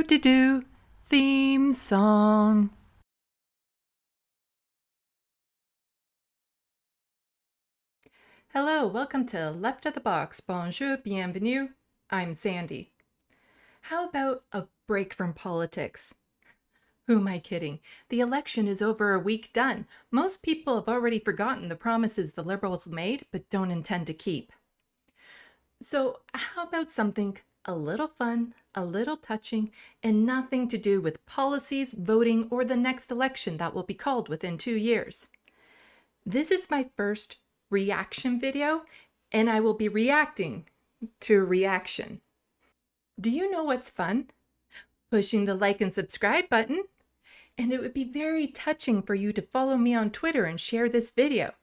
Do-do-do-do. Theme song. Hello, welcome to Left of the Box. Bonjour, bienvenue. I'm Sandy. How about a break from politics? Who am I kidding? The election is over a week done. Most people have already forgotten the promises the Liberals made but don't intend to keep. So how about something a little fun, a little touching, and nothing to do with policies, voting, or the next election that will be called within 2 years? This is my first reaction video, and I will be reacting to a reaction. Do you know what's fun? Pushing the like and subscribe button. And it would be very touching for you to follow me on Twitter and share this video.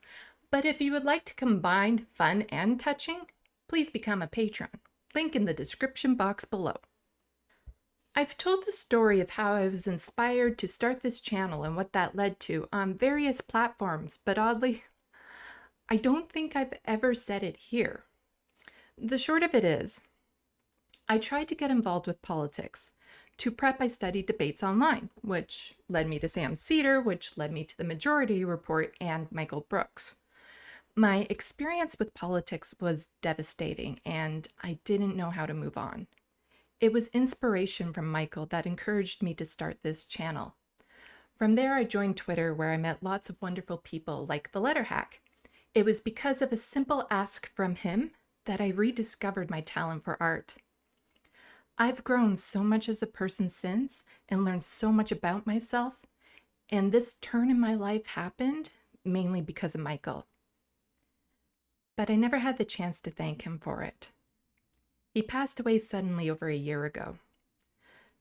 But if you would like to combine fun and touching, please become a patron. Link in the description box below. I've told the story of how I was inspired to start this channel and what that led to on various platforms, but oddly, I don't think I've ever said it here. The short of it is, I tried to get involved with politics. To prep, I studied debates online, which led me to Sam Seder, which led me to the Majority Report and Michael Brooks. My experience with politics was devastating, and I didn't know how to move on. It was inspiration from Michael that encouraged me to start this channel. From there, I joined Twitter, where I met lots of wonderful people like the Letter Hack. It was because of a simple ask from him that I rediscovered my talent for art. I've grown so much as a person since and learned so much about myself, and this turn in my life happened mainly because of Michael. But I never had the chance to thank him for it. He passed away suddenly over a year ago.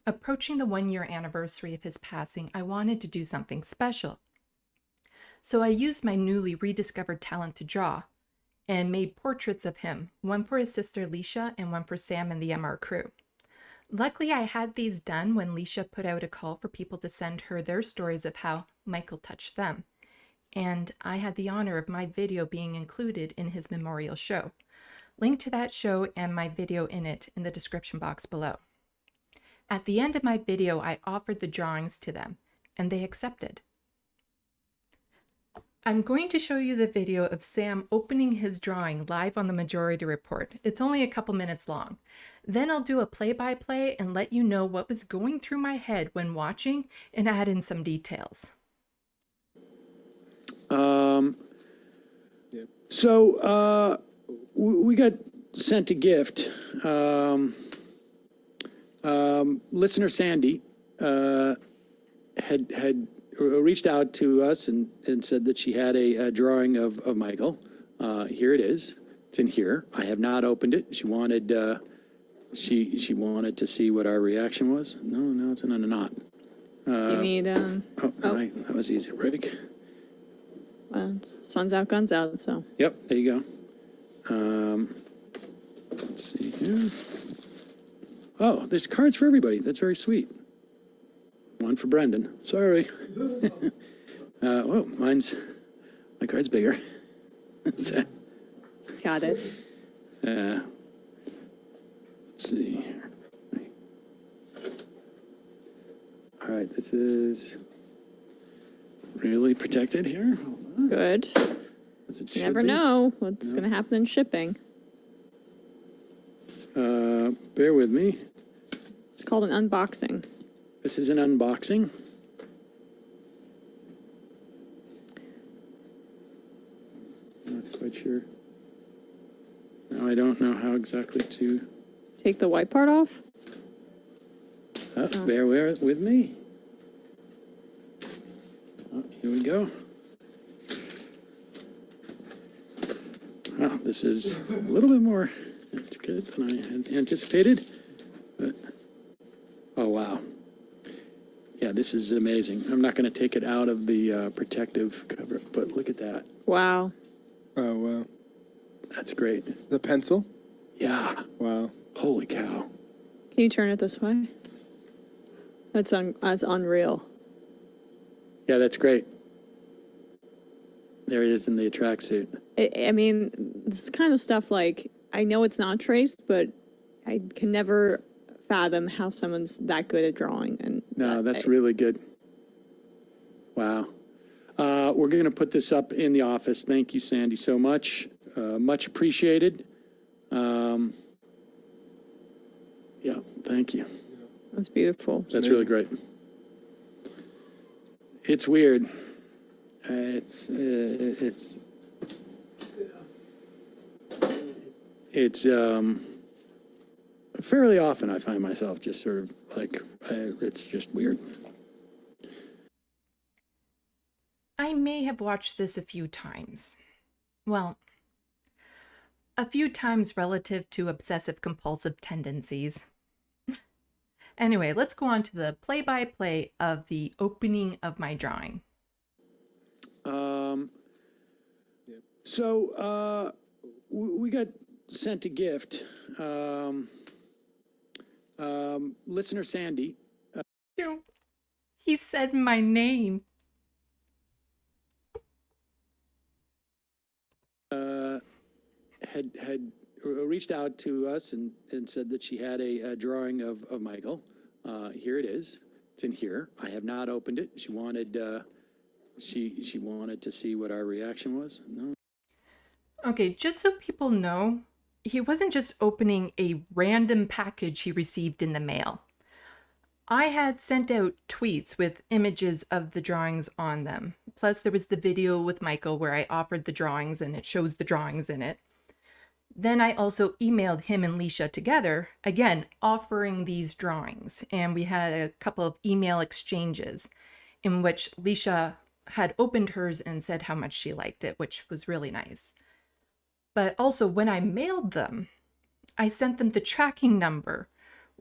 Approaching the 1-year anniversary of his passing, I wanted to do something special. So I used my newly rediscovered talent to draw and made portraits of him, one for his sister Leisha and one for Sam and the MR crew. Luckily, I had these done when Leisha put out a call for people to send her their stories of how Michael touched them. And I had the honor of my video being included in his memorial show. Link to that show and my video in it in the description box below. At the end of my video, I offered the drawings to them, and they accepted. I'm going to show you the video of Sam opening his drawing live on the Majority Report. It's only a couple minutes long. Then I'll do a play-by-play and let you know what was going through my head when watching and add in some details. So we got sent a gift. Listener Sandy had reached out to us and said that she had a drawing of Michael. Here it is. It's in here. I have not opened it. She wanted she wanted to see what our reaction was. No, it's in a knot. You need That was easy, Rick. sun's out, guns out, so. Yep, there you go. Let's see here. Oh, there's cards for everybody. That's very sweet. One for Brendan. Sorry. Oh, my card's bigger. Got it. Let's see. All right, this is really protected here. Good. You never know what's going to happen in shipping. Bear with me. It's called an unboxing. This is an unboxing. Not quite sure. Now I don't know how exactly to. Take the white part off? Bear with me. Oh, here we go. Oh, this is a little bit more good than I had anticipated. But, oh, wow. Yeah, this is amazing. I'm not going to take it out of the protective cover, but look at that. Wow. Oh, wow. That's great. The pencil? Yeah. Wow. Holy cow. Can you turn it this way? That's unreal. Yeah, that's great. There he is in the tracksuit. I mean, this kind of stuff, like, I know it's not traced, but I can never fathom how someone's that good at drawing. And No, that's really good. Wow. We're going to put this up in the office. Thank you, Sandy, so much. Much appreciated. Yeah, thank you. That's beautiful. That's really great. It's weird. It's fairly often I find myself just sort of like, it's just weird. I may have watched this a few times. Well, a few times relative to obsessive compulsive tendencies. Anyway, let's go on to the play-by-play of the opening of my drawing. So we got sent a gift. Listener Sandy. He said my name. Had reached out to us and said that she had a drawing of Michael. Here it is. It's in here. I have not opened it. She wanted she wanted to see what our reaction was. No. Okay, just so people know, he wasn't just opening a random package he received in the mail. I had sent out tweets with images of the drawings on them. Plus, there was the video with Michael where I offered the drawings and it shows the drawings in it. Then I also emailed him and Leisha together, again, offering these drawings. And we had a couple of email exchanges in which Leisha had opened hers and said how much she liked it, which was really nice. But also, when I mailed them, I sent them the tracking number,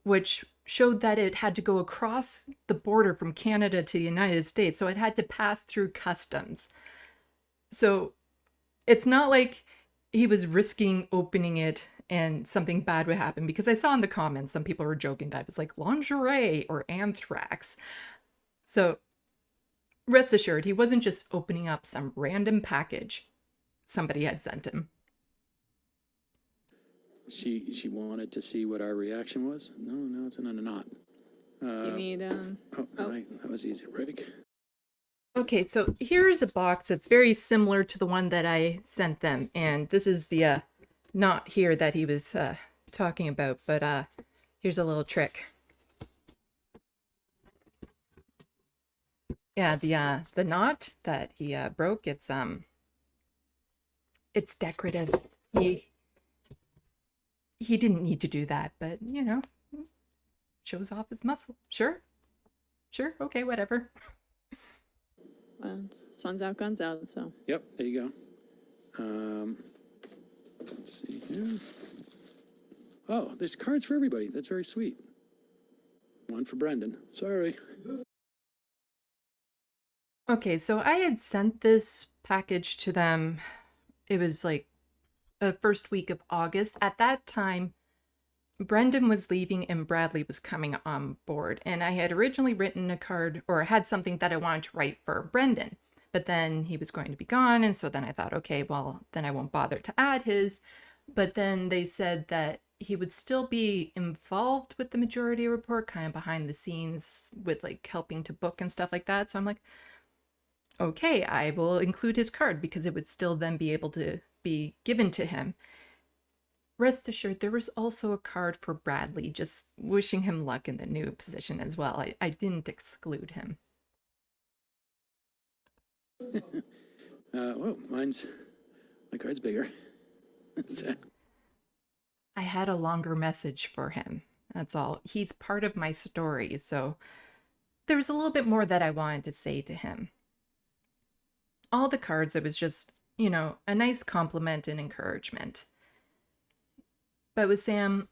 which showed that it had to go across the border from Canada to the United States. So it had to pass through customs. So it's not like he was risking opening it and something bad would happen, because I saw in the comments some people were joking that it was like lingerie or anthrax. So rest assured, he wasn't just opening up some random package somebody had sent him. She wanted to see what our reaction was. No, it's not. You need Right, that was easy, Rick. Okay, so here's a box that's very similar to the one that I sent them, and this is the knot here that he was talking about, but here's a little trick. Yeah, the knot that he broke, it's decorative. He didn't need to do that, but you know, shows off his muscle. Sure, okay, whatever. Sun's out, guns out, so. Yep, there you go. Let's see here. Oh, there's cards for everybody. That's very sweet. One for Brendan. Sorry. Okay, so I had sent this package to them. It was like the first week of August. At that time, Brendan was leaving and Bradley was coming on board. And I had originally written a card, or had something that I wanted to write for Brendan. But then he was going to be gone. And so then I thought, okay, well, then I won't bother to add his. But then they said that he would still be involved with the majority report, kind of behind the scenes with like helping to book and stuff like that. So I'm like, okay, I will include his card because it would still then be able to be given to him. Rest assured, there was also a card for Bradley, just wishing him luck in the new position as well. I didn't exclude him. Well, my card's bigger. I had a longer message for him. That's all. He's part of my story, so there was a little bit more that I wanted to say to him. All the cards, it was just, you know, a nice compliment and encouragement. But with Sam,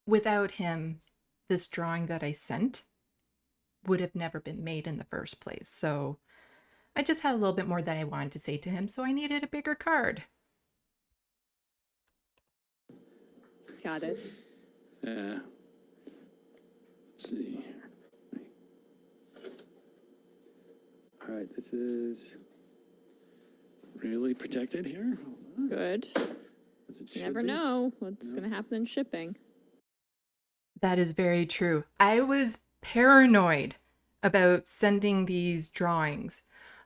without him, this drawing that I sent would have never been made in the first place. So I just had a little bit more that I wanted to say to him, so I needed a bigger card. Got it. Let's see. All right, this is really protected here. Good. You never know what's going to happen in shipping. That is very true. I was paranoid about sending these drawings.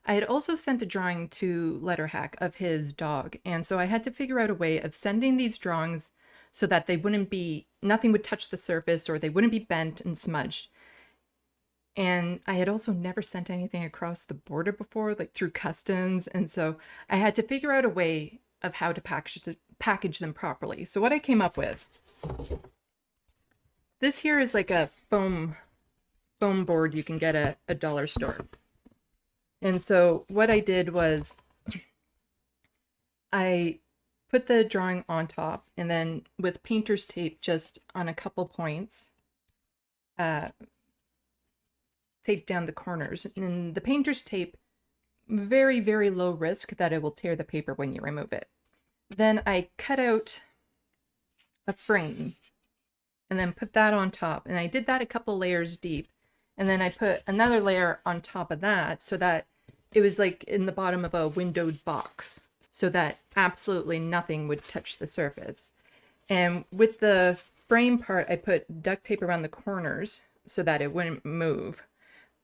I had also sent a drawing to Letterhack of his dog, and so I had to figure out a way of sending these drawings so that they wouldn't be, nothing would touch the surface or they wouldn't be bent and smudged. And I had also never sent anything across the border before, like through customs, and so I had to figure out a way of how to package them properly. So what I came up with, this here is like a foam board you can get at a dollar store. And so what I did was I put the drawing on top and then with painter's tape just on a couple points, tape down the corners. And the painter's tape, very, very low risk that it will tear the paper when you remove it. Then I cut out a frame and then put that on top. And I did that a couple layers deep. And then I put another layer on top of that so that it was like in the bottom of a windowed box so that absolutely nothing would touch the surface. And with the frame part, I put duct tape around the corners so that it wouldn't move.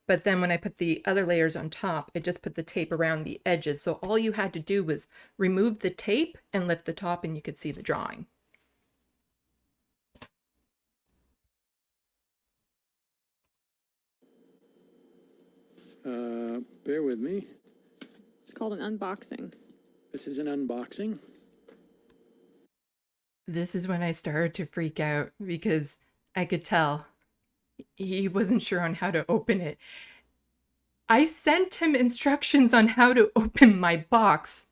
But then when I put the other layers on top, I just put the tape around the edges. So all you had to do was remove the tape and lift the top and you could see the drawing. Bear with me. It's called an unboxing. This is an unboxing. This is when I started to freak out because I could tell he wasn't sure on how to open it. I sent him instructions on how to open my box.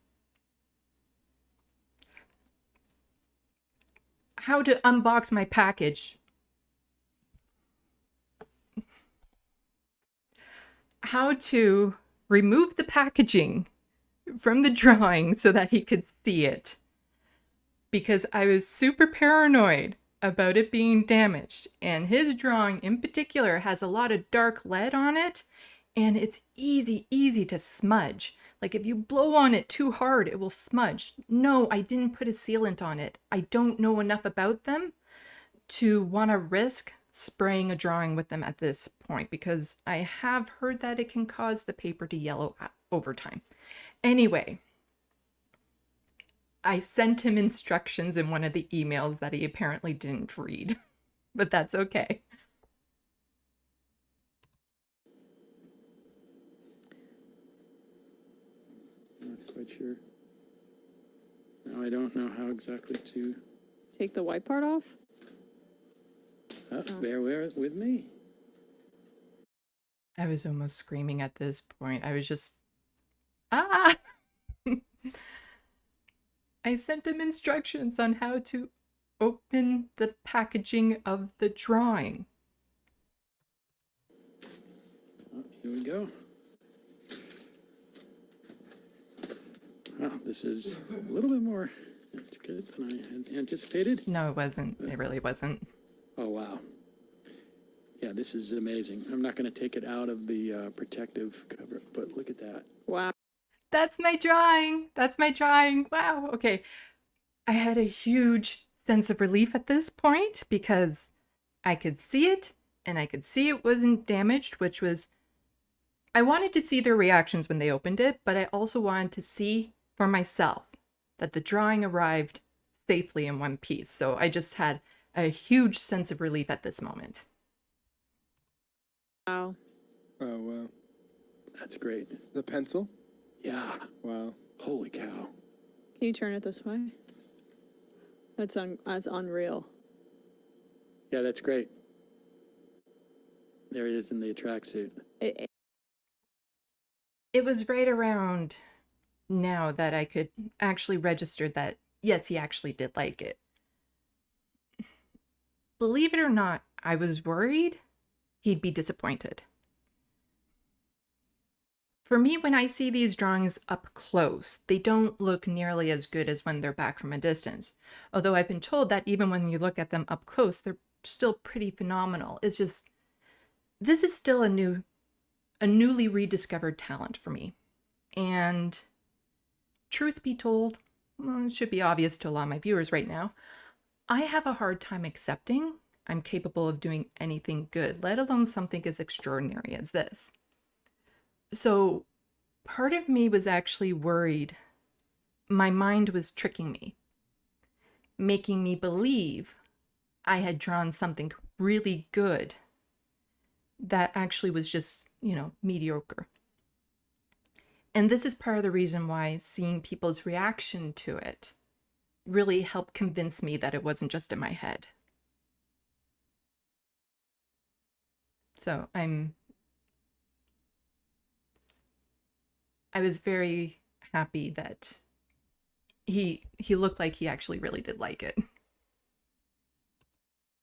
How to unbox my package. How to remove the packaging from the drawing so that he could see it. Because I was super paranoid about it being damaged. And his drawing in particular has a lot of dark lead on it. And it's easy to smudge. Like if you blow on it too hard, it will smudge. No, I didn't put a sealant on it. I don't know enough about them to want to risk spraying a drawing with them at this point because I have heard that it can cause the paper to yellow over time. Anyway, I sent him instructions in one of the emails that he apparently didn't read, but that's okay. Not quite sure. Now I don't know how exactly to. Take the white part off? Bear with me. I was almost screaming at this point. I was just, ah! I sent him instructions on how to open the packaging of the drawing. Oh, here we go. Oh, this is a little bit more intricate than I had anticipated. No, it wasn't. It really wasn't. Oh, wow. Yeah, this is amazing. I'm not going to take it out of the protective cover, but look at that. Wow. That's my drawing. That's my drawing. Wow. Okay. I had a huge sense of relief at this point because I could see it and I could see it wasn't damaged, which was, I wanted to see their reactions when they opened it, but I also wanted to see for myself that the drawing arrived safely in one piece. So I just had a huge sense of relief at this moment. Wow. Oh, wow. That's great. The pencil? Yeah. Wow. Holy cow. Can you turn it this way? That's unreal. Yeah, that's great. There he is in the tracksuit. It was right around now that I could actually register that, yes, he actually did like it. Believe it or not, I was worried he'd be disappointed. For me, when I see these drawings up close, they don't look nearly as good as when they're back from a distance. Although I've been told that even when you look at them up close, they're still pretty phenomenal. It's just, this is still a newly rediscovered talent for me. And truth be told, well, it should be obvious to a lot of my viewers right now, I have a hard time accepting I'm capable of doing anything good, let alone something as extraordinary as this. So part of me was actually worried my mind was tricking me, making me believe I had drawn something really good that actually was just, mediocre. And this is part of the reason why seeing people's reaction to it really helped convince me that it wasn't just in my head. So I was very happy that he looked like he actually really did like it.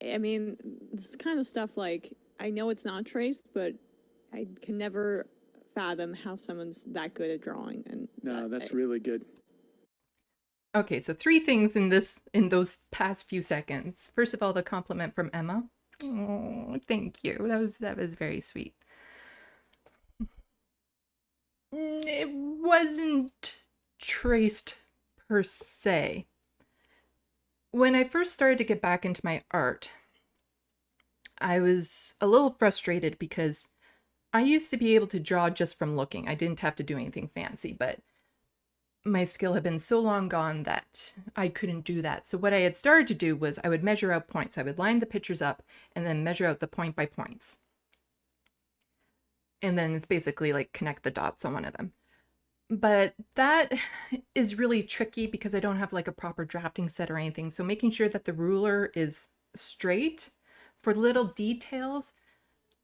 I mean, this kind of stuff, like, I know it's not traced, but I can never fathom how someone's that good at drawing. And No, that's really good. Okay, so 3 things in those past few seconds. First of all, the compliment from Emma. Oh, thank you. That was very sweet. It wasn't traced per se. When I first started to get back into my art, I was a little frustrated because I used to be able to draw just from looking. I didn't have to do anything fancy, but my skill had been so long gone that I couldn't do that. So what I had started to do was I would measure out points. I would line the pictures up and then measure out the point by points. And then it's basically like connect the dots on one of them. But that is really tricky because I don't have like a proper drafting set or anything. So making sure that the ruler is straight for little details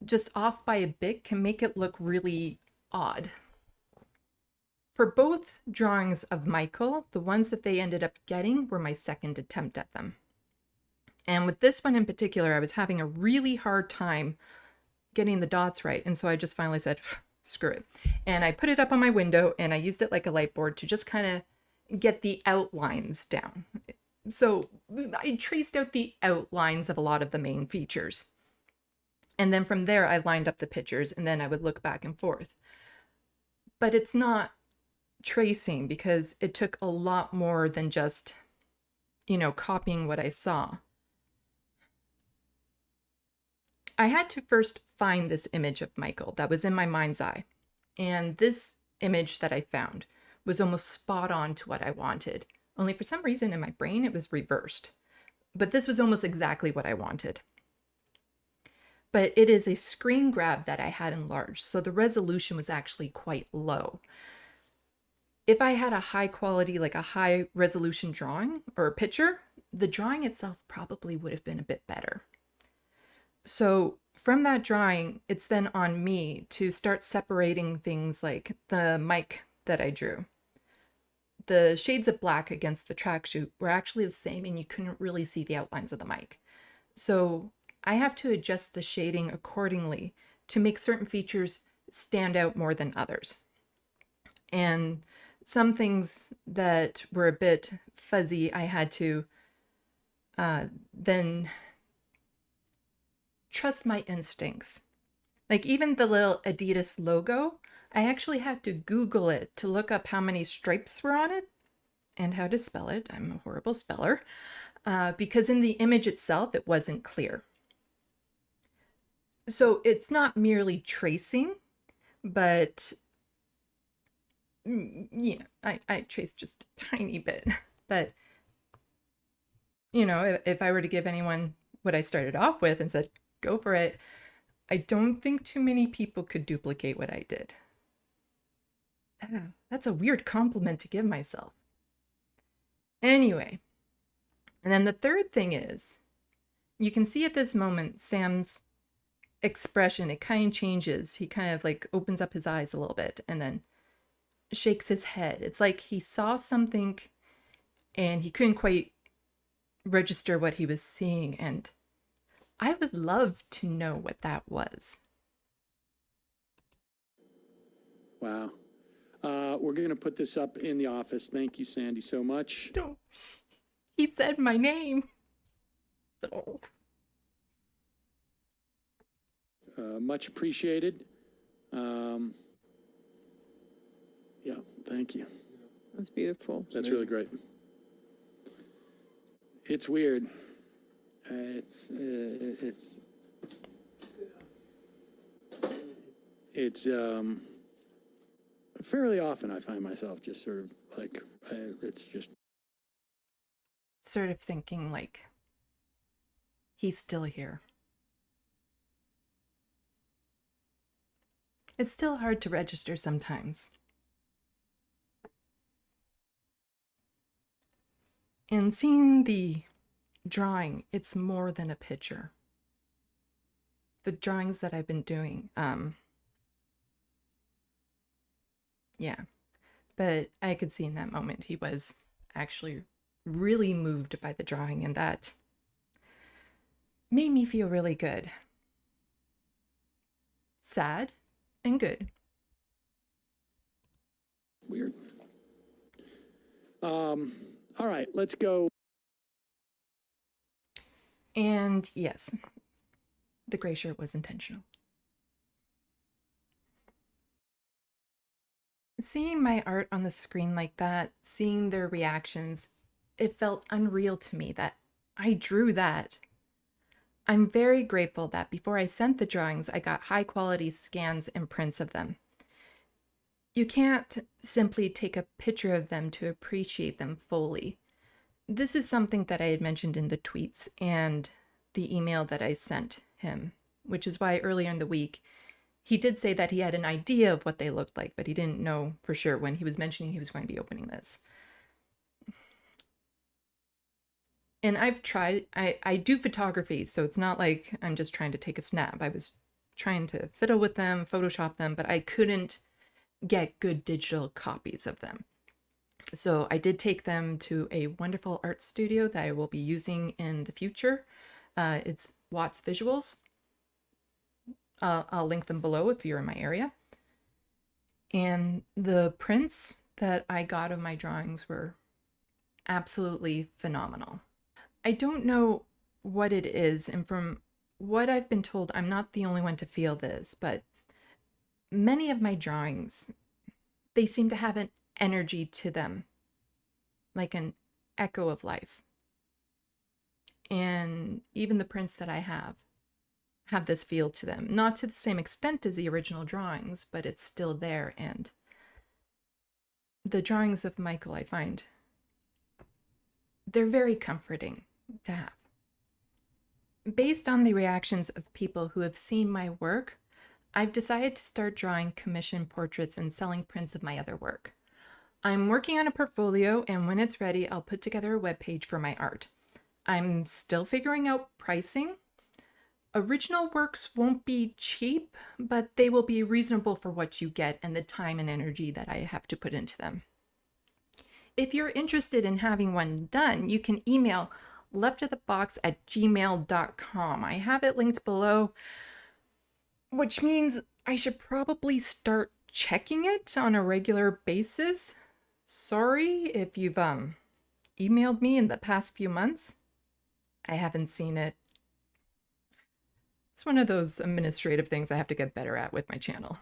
just off by a bit can make it look really odd. For both drawings of Michael, the ones that they ended up getting were my second attempt at them. And with this one in particular, I was having a really hard time getting the dots right. And so I just finally said, screw it. And I put it up on my window and I used it like a light board to just kind of get the outlines down. So I traced out the outlines of a lot of the main features. And then from there, I lined up the pictures and then I would look back and forth. But it's not tracing because it took a lot more than just, copying what I saw. I had to first find this image of Michael that was in my mind's eye. And this image that I found was almost spot on to what I wanted. Only for some reason in my brain, it was reversed. But this was almost exactly what I wanted. But it is a screen grab that I had enlarged, so the resolution was actually quite low. If I had a high quality, like a high resolution drawing or a picture, the drawing itself probably would have been a bit better. So from that drawing, it's then on me to start separating things like the mic that I drew. The shades of black against the tracksuit were actually the same and you couldn't really see the outlines of the mic. So I have to adjust the shading accordingly to make certain features stand out more than others. And some things that were a bit fuzzy, I had to then trust my instincts. Like even the little Adidas logo, I actually had to Google it to look up how many stripes were on it and how to spell it. I'm a horrible speller because in the image itself, it wasn't clear. So it's not merely tracing, but yeah, I traced just a tiny bit. But, if I were to give anyone what I started off with and said, go for it, I don't think too many people could duplicate what I did. That's a weird compliment to give myself. Anyway, and then the third thing is, you can see at this moment, Sam's expression, it kind of changes. He kind of like opens up his eyes a little bit and then shakes his head. It's like he saw something and he couldn't quite register what he was seeing. And I would love to know what that was. Wow. We're going to put this up in the office. Thank you, Sandy, so much. Don't. He said my name. So. Much appreciated. Yeah, thank you. That's beautiful. That's really great. It's weird. It's fairly often I find myself just sort of like, it's just. Sort of thinking like, he's still here. It's still hard to register sometimes. And seeing the drawing, it's more than a picture. The drawings that I've been doing, yeah. But I could see in that moment he was actually really moved by the drawing, and that made me feel really good. Sad and good. Weird. All right, let's go. And yes, the gray shirt was intentional. Seeing my art on the screen like that, seeing their reactions, it felt unreal to me that I drew that. I'm very grateful that before I sent the drawings, I got high quality scans and prints of them. You can't simply take a picture of them to appreciate them fully. This is something that I had mentioned in the tweets and the email that I sent him, which is why earlier in the week, he did say that he had an idea of what they looked like, but he didn't know for sure when he was mentioning he was going to be opening this. And I've tried, I do photography, so it's not like I'm just trying to take a snap. I was trying to fiddle with them, Photoshop them, but I couldn't get good digital copies of them. So I did take them to a wonderful art studio that I will be using in the future. It's Watts Visuals. I'll link them below if you're in my area. And the prints that I got of my drawings were absolutely phenomenal. I don't know what it is, and from what I've been told, I'm not the only one to feel this, but many of my drawings, they seem to have an energy to them, like an echo of life. And even the prints that I have this feel to them. Not to the same extent as the original drawings, but it's still there. And the drawings of Michael, I find, they're very comforting to have. Based on the reactions of people who have seen my work, I've decided to start drawing commission portraits and selling prints of my other work. I'm working on a portfolio, and when it's ready, I'll put together a webpage for my art. I'm still figuring out pricing. Original works won't be cheap, but they will be reasonable for what you get and the time and energy that I have to put into them. If you're interested in having one done, you can email LeftoftheBox@gmail.com. I have it linked below, which means I should probably start checking it on a regular basis. Sorry if you've emailed me in the past few months. I haven't seen it. It's one of those administrative things I have to get better at with my channel.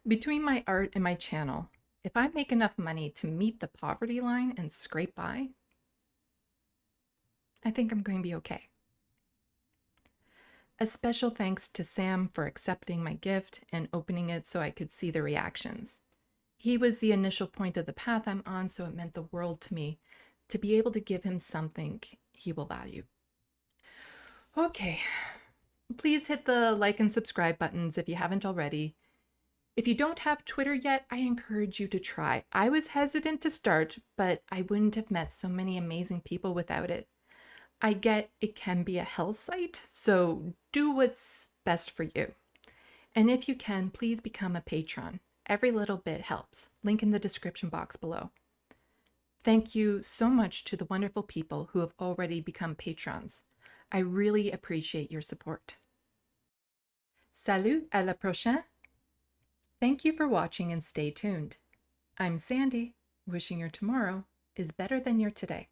Between my art and my channel, if I make enough money to meet the poverty line and scrape by, I think I'm going to be okay. A special thanks to Sam for accepting my gift and opening it so I could see the reactions. He was the initial point of the path I'm on, so it meant the world to me to be able to give him something he will value. Okay, please hit the like and subscribe buttons if you haven't already. If you don't have Twitter yet, I encourage you to try. I was hesitant to start, but I wouldn't have met so many amazing people without it. I get it can be a hell site, so do what's best for you. And if you can, please become a patron. Every little bit helps. Link in the description box below. Thank you so much to the wonderful people who have already become patrons. I really appreciate your support. Salut, à la prochaine. Thank you for watching and stay tuned. I'm Sandy, wishing your tomorrow is better than your today.